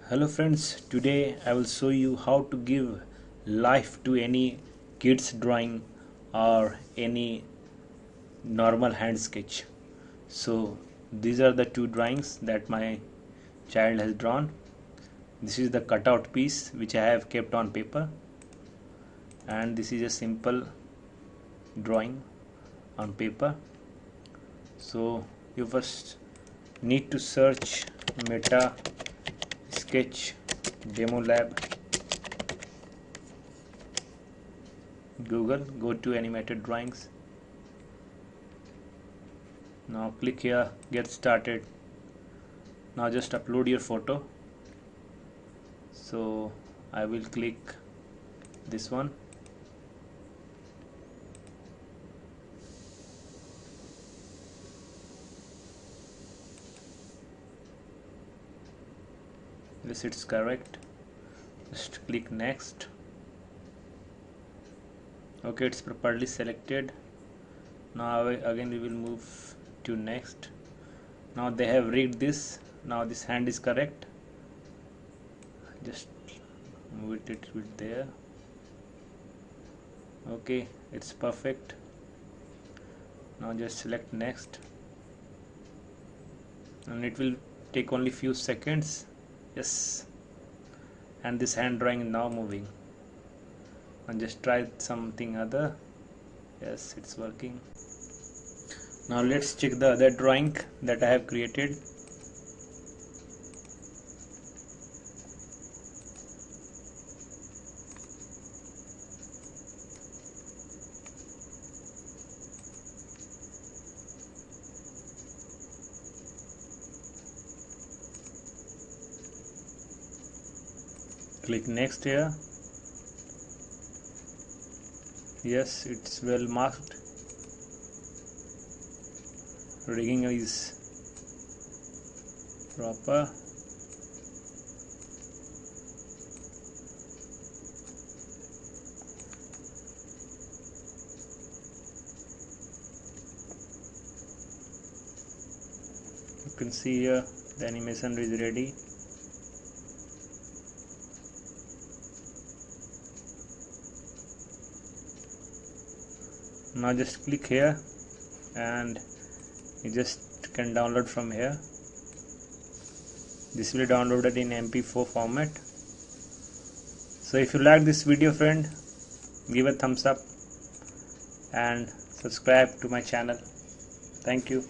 Hello friends, today I will show you how to give life to any kids drawing or any normal hand sketch. So these are the two drawings that my child has drawn. This is the cutout piece which I have kept on paper, and this is a simple drawing on paper. So you first need to search Meta Sketch Demo Lab, Google, go to animated drawings. Now click here, get started. Now just upload your photo. So I will click this one. Yes, it's correct. Just click next. Okay, it's properly selected. Now again we will move to next. Now they have rigged this. Now this hand is correct. Just move it a little bit there. Okay, it's perfect. Now just select next, and it will take only few seconds. Yes, and this hand drawing is now moving. And just try something other. Yes, it's working. Now let's check the other drawing that I have created. Click next here. Yes, it's well marked. Rigging is proper. You can see here the animation is ready. Now just click here and you just can download from here. This will be downloaded in MP4 format. So if you like this video, friend, give a thumbs up and subscribe to my channel. Thank you.